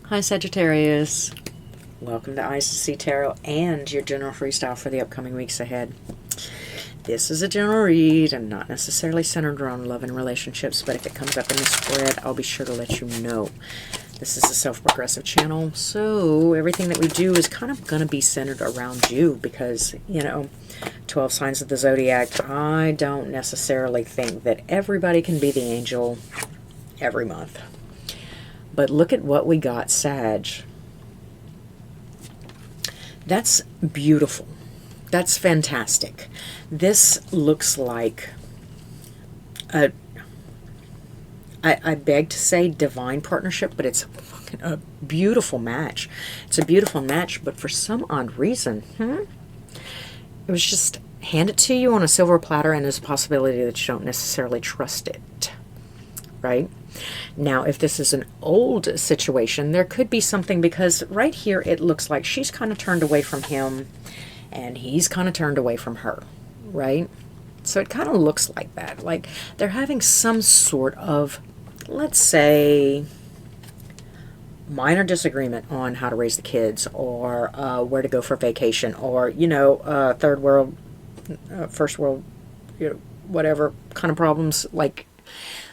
Hi Sagittarius, welcome to ICC Tarot and your general freestyle for the upcoming weeks ahead. This is a general read and not necessarily centered around love and relationships, but if it comes up in the spread, I'll be sure to let you know. This is a self-progressive channel, so everything that we do is kind of going to be centered around you because, you know, 12 signs of the Zodiac, I don't necessarily think that everybody can be the angel every month. But look at what we got, Sag. That's beautiful. That's fantastic. This looks like a, I beg to say divine partnership, but it's a beautiful match. It's a beautiful match, but for some odd reason, it was just handed to you on a silver platter, and there's a possibility that you don't necessarily trust it, right? Now, if this is an old situation, there could be something, because right here it looks like she's kind of turned away from him and he's kind of turned away from her, right? So it kind of looks like that. Like they're having some sort of, let's say, minor disagreement on how to raise the kids, or where to go for vacation, or, you know, third world, first world, you know, whatever kind of problems, like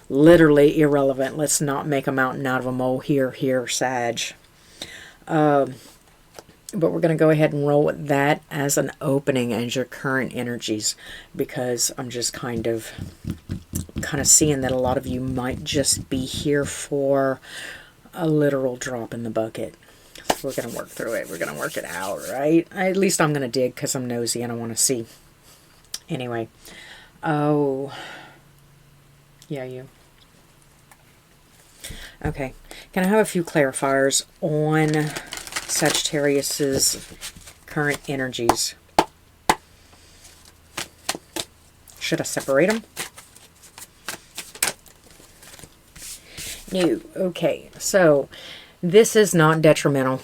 literally irrelevant. Let's not make a mountain out of a molehill here, Sag. But we're going to go ahead and roll with that as an opening as your current energies, because I'm just kind of seeing that a lot of you might just be here for a literal drop in the bucket. So we're going to work through it. We're going to work it out, right? At least I'm going to dig because I'm nosy and I want to see. Anyway. Oh. Yeah, you. Okay. Can I have a few clarifiers on Sagittarius's current energies? Should I separate them? No. Okay. So this is not detrimental.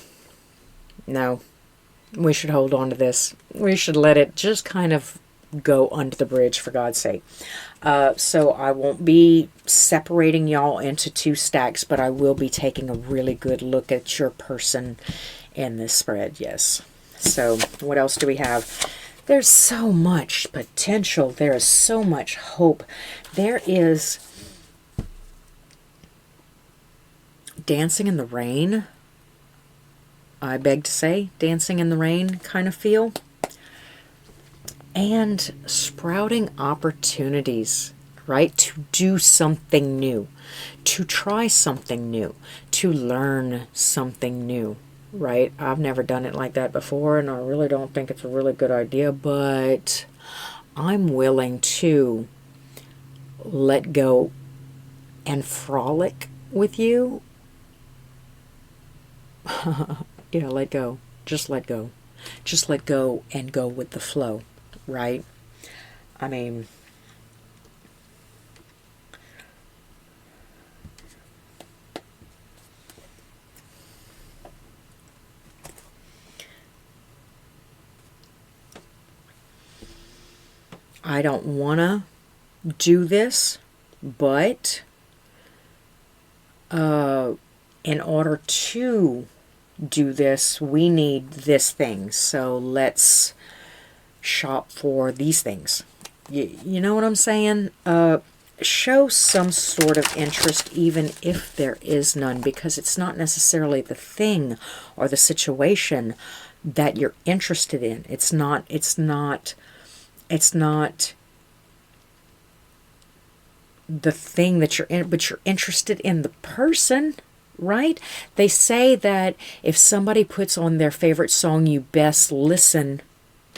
No. We should hold on to this. We should let it just kind of go under the bridge, for God's sake. So I won't be separating y'all into two stacks, but I will be taking a really good look at your person in this spread, yes. So what else do we have? There's so much potential. There is so much hope. There is dancing in the rain. I beg to say, dancing in the rain kind of feel. And sprouting opportunities, right? To do something new, to try something new, to learn something new, right? I've never done it like that before, and I really don't think it's a really good idea, but I'm willing to let go and frolic with you. Yeah, let go. Just let go. Just let go and go with the flow. Right? I mean, I don't want to do this, but in order to do this, we need this thing. So let's shop for these things. You know what I'm saying? Show some sort of interest, even if there is none, because it's not necessarily the thing or the situation that you're interested in. It's not the thing that you're in, but you're interested in the person, right? They say that if somebody puts on their favorite song, you best listen.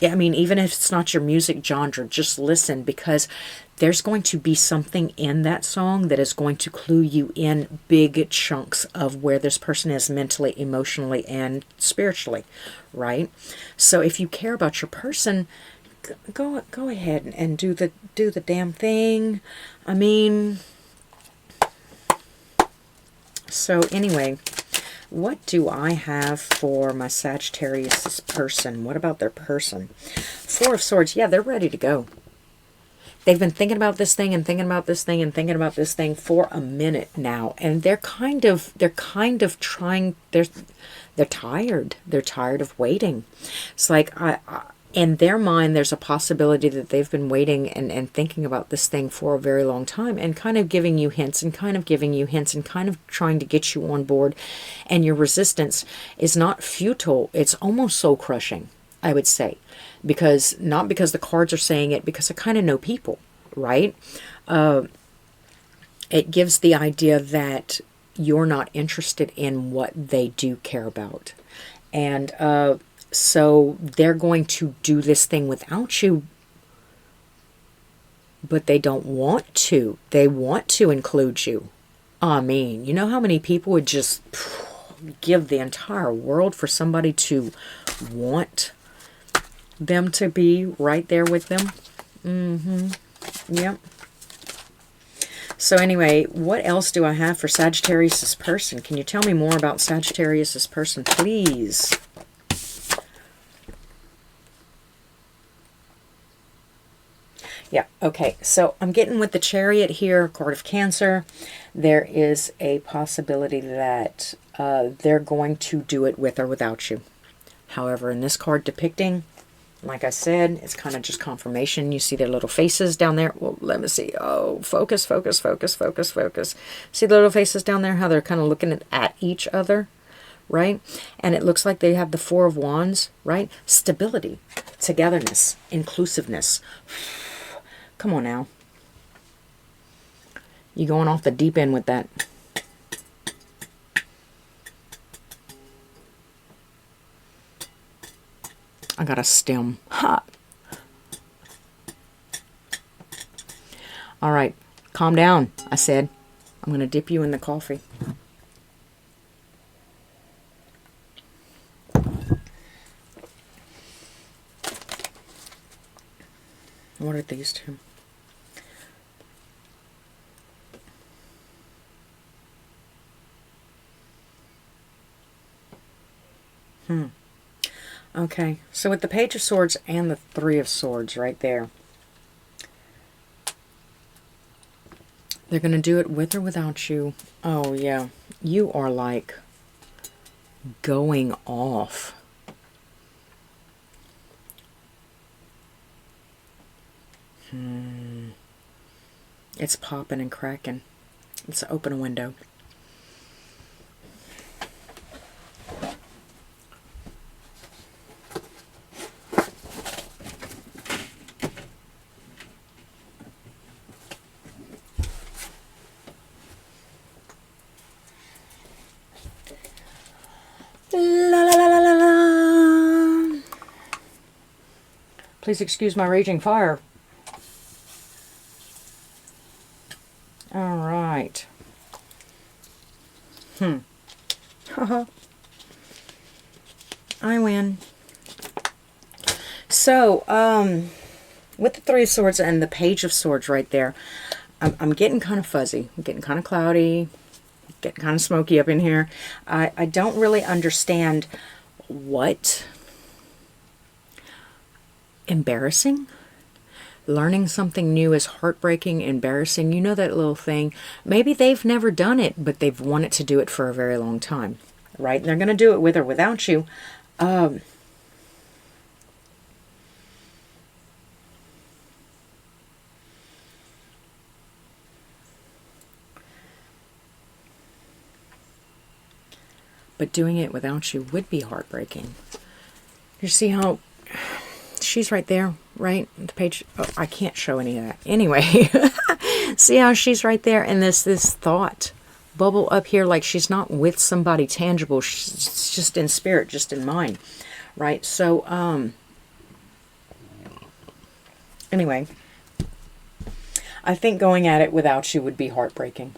I mean, even if it's not your music genre, just listen, because there's going to be something in that song that is going to clue you in big chunks of where this person is mentally, emotionally, and spiritually, right? So if you care about your person, go ahead and do the damn thing. I mean, so anyway, what do I have for my Sagittarius person? What about their person? Four of Swords. Yeah, they're ready to go. They've been thinking about this thing and thinking about this thing and thinking about this thing for a minute now, and they're kind of trying. They're tired. They're tired of waiting. It's like in their mind, there's a possibility that they've been waiting and thinking about this thing for a very long time, and kind of giving you hints and kind of giving you hints and kind of trying to get you on board. And your resistance is not futile. It's almost soul crushing, I would say. Because, not because the cards are saying it, because I kind of know people, right? It gives the idea that you're not interested in what they do care about. And so they're going to do this thing without you, but they don't want to. They want to include you. I mean, you know how many people would just give the entire world for somebody to want them to be right there with them? Yep. So anyway, what else do I have for Sagittarius' person? Can you tell me more about Sagittarius' person, please? Yeah, okay. So I'm getting with the Chariot here, Card of Cancer. There is a possibility that they're going to do it with or without you. However, in this card depicting, like I said, it's kind of just confirmation. You see their little faces down there. Well, let me see. Oh, focus, focus, focus, focus, focus. See the little faces down there? How they're kind of looking at each other, right? And it looks like they have the Four of Wands, right? Stability, togetherness, inclusiveness. Come on now. You going off the deep end with that. I got a stem. Ha! All right. Calm down, I said. I'm going to dip you in the coffee. What are these two? Okay, so with the Page of Swords and the Three of Swords right there, they're going to do it with or without you. Oh, yeah. You are like going off. It's popping and cracking. Let's open a window. Please excuse my raging fire. All right. I win. So, with the Three of Swords and the Page of Swords right there, I'm getting kind of fuzzy. I'm getting kind of cloudy. Getting kind of smoky up in here. I don't really understand what. Embarrassing? Learning something new is heartbreaking, embarrassing. You know that little thing. Maybe they've never done it, but they've wanted to do it for a very long time. Right? And they're going to do it with or without you. But doing it without you would be heartbreaking. You see how she's right there, right? The page. Oh, I can't show any of that. Anyway, see how she's right there, and this thought bubble up here, like she's not with somebody tangible. She's just in spirit, just in mind, right? So, anyway, I think going at it without you would be heartbreaking.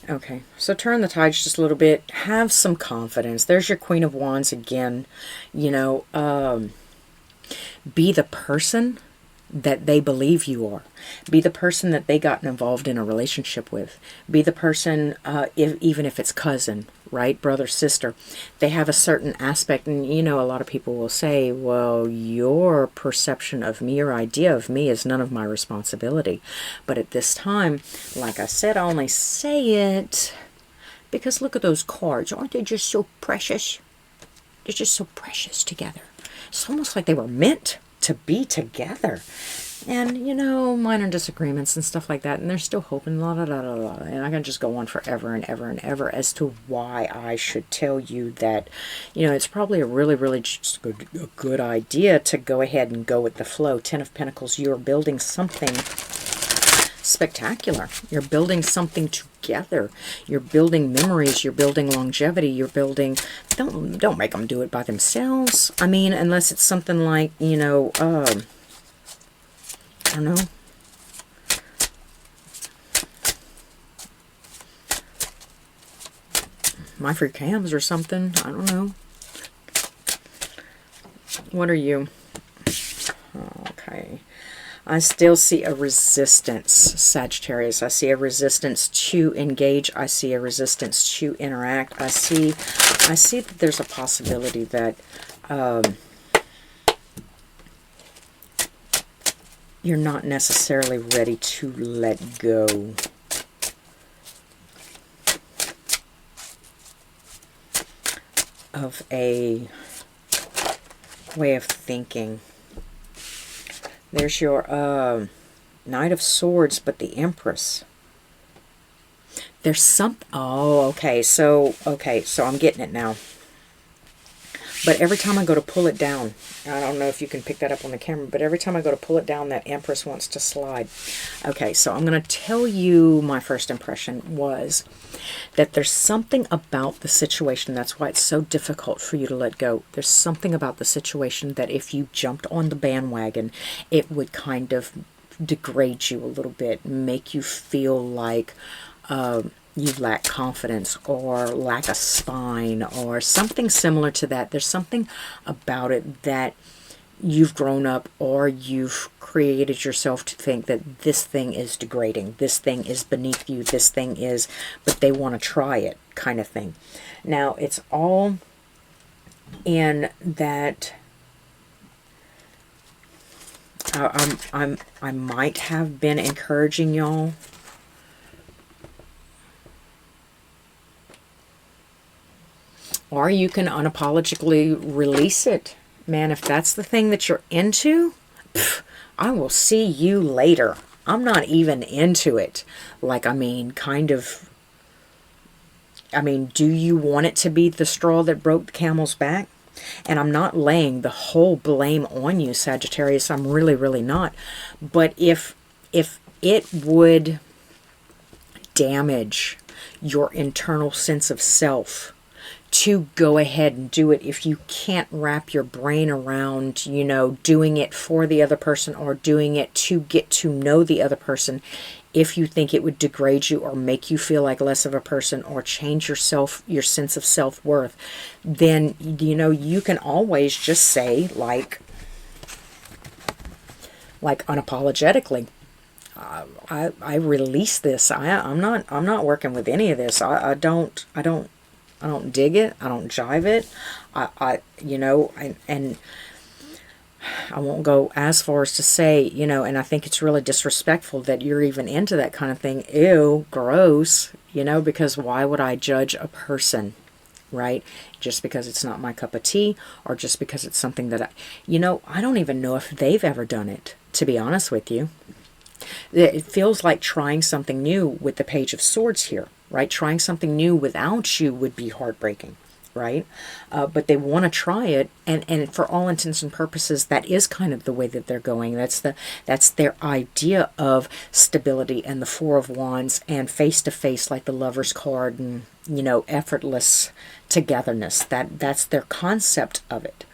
Okay, so turn the tides just a little bit. Have some confidence. There's your Queen of Wands again. You know, be the person that they believe you are. Be the person that they got involved in a relationship with. Be the person, even if it's cousin, right? Brother, sister. They have a certain aspect, and you know, a lot of people will say, well, your perception of me, your idea of me is none of my responsibility. But at this time, like I said, I only say it because look at those cards. Aren't they just so precious? They're just so precious together. It's almost like they were meant to be together. And, you know, minor disagreements and stuff like that. And they're still hoping, la la la la la. And I can just go on forever and ever and ever as to why I should tell you that, you know, it's probably a really, really just a good idea to go ahead and go with the flow. Ten of Pentacles, you're building something spectacular. You're building something together. You're building memories. You're building longevity. You're building... Don't make them do it by themselves. I mean, unless it's something like, you know... I don't know. My free cams or something. I don't know. What are you? Okay. I still see a resistance, Sagittarius. I see a resistance to engage. I see a resistance to interact. I see that there's a possibility that you're not necessarily ready to let go. Of a way of thinking. There's your Knight of Swords, but the Empress. There's some... Oh, okay. So I'm getting it now. But every time I go to pull it down, I don't know if you can pick that up on the camera, but every time I go to pull it down, that Empress wants to slide. Okay, so I'm going to tell you my first impression was that there's something about the situation. That's why it's so difficult for you to let go. There's something about the situation that if you jumped on the bandwagon, it would kind of degrade you a little bit, make you feel like... you lack confidence or lack a spine or something similar to that. There's something about it that you've grown up or you've created yourself to think that this thing is degrading, this thing is beneath you, this thing is, but they want to try it kind of thing. Now, it's all in that I might have been encouraging y'all or you can unapologetically release it. Man, if that's the thing that you're into, I will see you later. I'm not even into it. Like, I mean, kind of... I mean, do you want it to be the straw that broke the camel's back? And I'm not laying the whole blame on you, Sagittarius. I'm really, really not. But if it would damage your internal sense of self to go ahead and do it, if you can't wrap your brain around, you know, doing it for the other person or doing it to get to know the other person, if you think it would degrade you or make you feel like less of a person or change yourself, your sense of self-worth, then, you know, you can always just say, like unapologetically, I release this. I'm not working with any of this. I don't dig it. I don't jive it. You know, and I won't go as far as to say, you know, and I think it's really disrespectful that you're even into that kind of thing. Ew, gross, you know, because why would I judge a person, right? Just because it's not my cup of tea or just because it's something that you know, I don't even know if they've ever done it, to be honest with you. It feels like trying something new with the Page of Swords here, right? Trying something new without you would be heartbreaking, right? But they want to try it, and for all intents and purposes, that is kind of the way that they're going. That's their idea of stability and the Four of Wands and face-to-face, like the Lover's card, and, you know, effortless togetherness. That's their concept of it.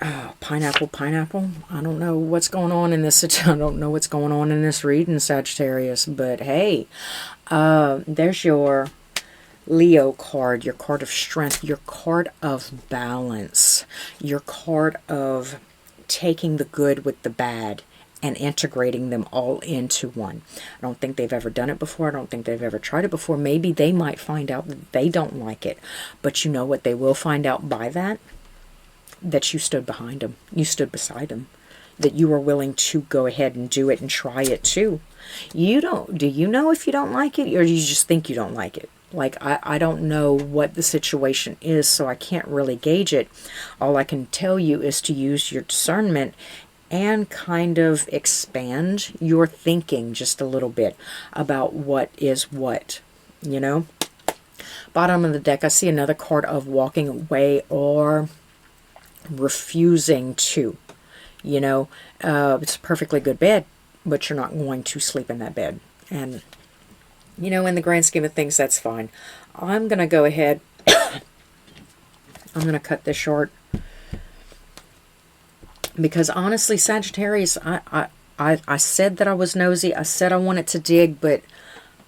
Oh, pineapple. I don't know what's going on in this. I don't know what's going on in this reading, Sagittarius. But hey, there's your Leo card, your card of strength, your card of balance, your card of taking the good with the bad and integrating them all into one. I don't think they've ever done it before. I don't think they've ever tried it before. Maybe they might find out that they don't like it. But you know what they will find out by that? That you stood behind them. You stood beside them. That you were willing to go ahead and do it and try it too. Do you know if you don't like it, or do you just think you don't like it? Like, I don't know what the situation is, so I can't really gauge it. All I can tell you is to use your discernment and kind of expand your thinking just a little bit about what is what, you know? Bottom of the deck, I see another card of walking away or refusing to. You know, it's a perfectly good bed, but you're not going to sleep in that bed. And, you know, in the grand scheme of things, that's fine. I'm going to go ahead. I'm going to cut this short. Because honestly, Sagittarius, I said that I was nosy. I said I wanted to dig, but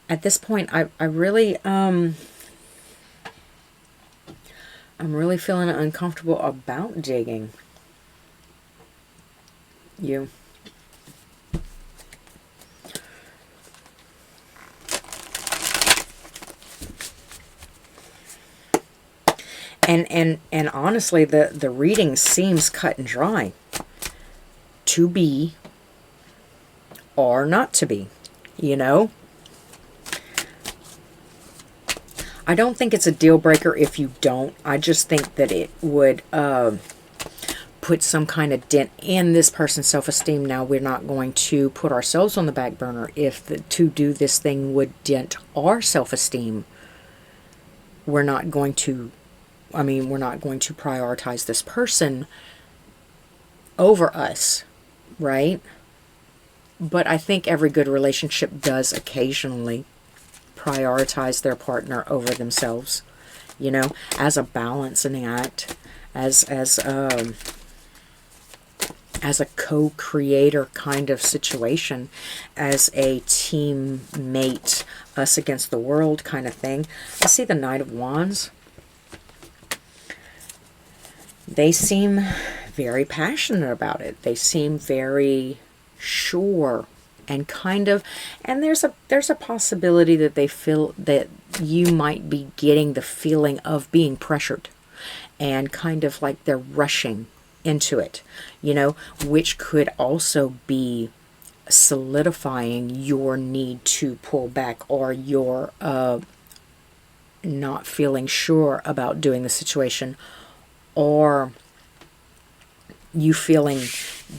at this point, I really, I'm really feeling uncomfortable about digging. You. And honestly, the reading seems cut and dry. To be or not to be, you know? I don't think it's a deal breaker if you don't. I just think that it would put some kind of dent in this person's self-esteem. Now, we're not going to put ourselves on the back burner if to do this thing would dent our self-esteem. We're not going to, we're not going to prioritize this person over us, right? But I think every good relationship does occasionally prioritize their partner over themselves, you know, as a balancing act, as a co-creator kind of situation, as a teammate, us against the world kind of thing. I see the Knight of Wands. They seem very passionate about it. They seem very sure and kind of, and there's a possibility that they feel that you might be getting the feeling of being pressured and kind of like they're rushing into it, you know, which could also be solidifying your need to pull back, or your not feeling sure about doing the situation, or you feeling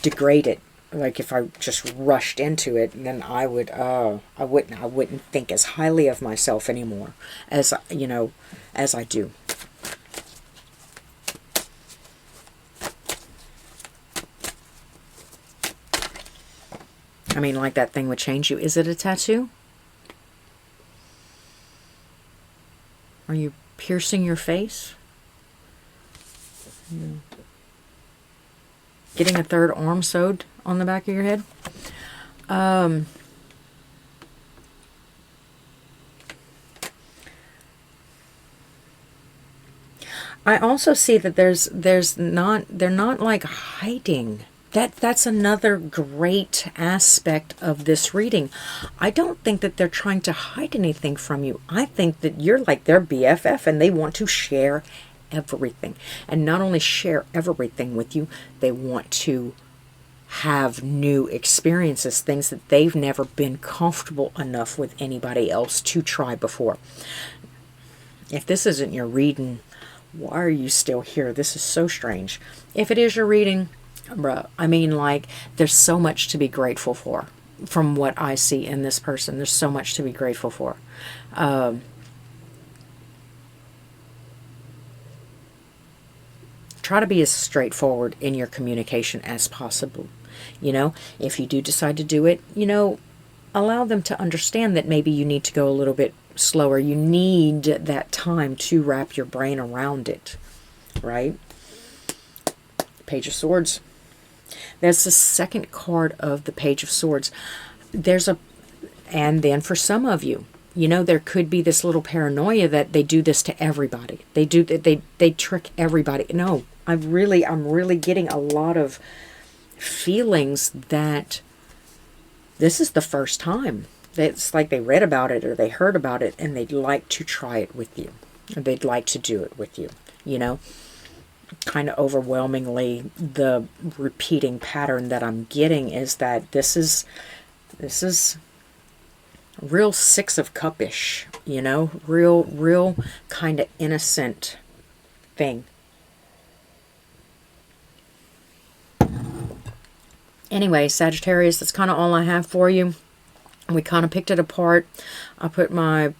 degraded. Like, if I just rushed into it, then I wouldn't think as highly of myself anymore as, you know, as I do. I mean, like that thing would change you. Is it a tattoo? Are you piercing your face? Getting a third arm sewed on the back of your head? I also see that they're not like hiding. That's another great aspect of this reading. I don't think that they're trying to hide anything from you. I think that you're like their BFF and they want to share everything. And not only share everything with you, they want to have new experiences, things that they've never been comfortable enough with anybody else to try before. If this isn't your reading, why are you still here? This is so strange. If it is your reading, bruh, I mean, like, there's so much to be grateful for from what I see in this person. There's so much to be grateful for. Try to be as straightforward in your communication as possible. You know, if you do decide to do it, you know, allow them to understand that maybe you need to go a little bit slower. You need that time to wrap your brain around it, right? Page of Swords. That's the second card of the Page of Swords. And then for some of you, you know, there could be this little paranoia that they do this to everybody. They trick everybody. No, I'm really getting a lot of feelings that this is the first time. It's like they read about it or they heard about it and they'd like to try it with you. Or they'd like to do it with you, you know. Kind of overwhelmingly, the repeating pattern that I'm getting is that this is real Six of Cup-ish, you know, real kind of innocent thing. Anyway, Sagittarius, that's kind of all I have for you. We kind of picked it apart. I put my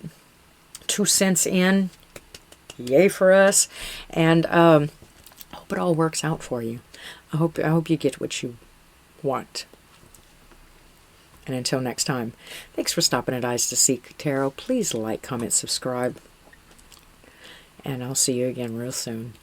2 cents in. Yay for us. And I hope it all works out for you. I hope you get what you want. And until next time, thanks for stopping at Eyes to Seek Tarot. Please like, comment, subscribe. And I'll see you again real soon.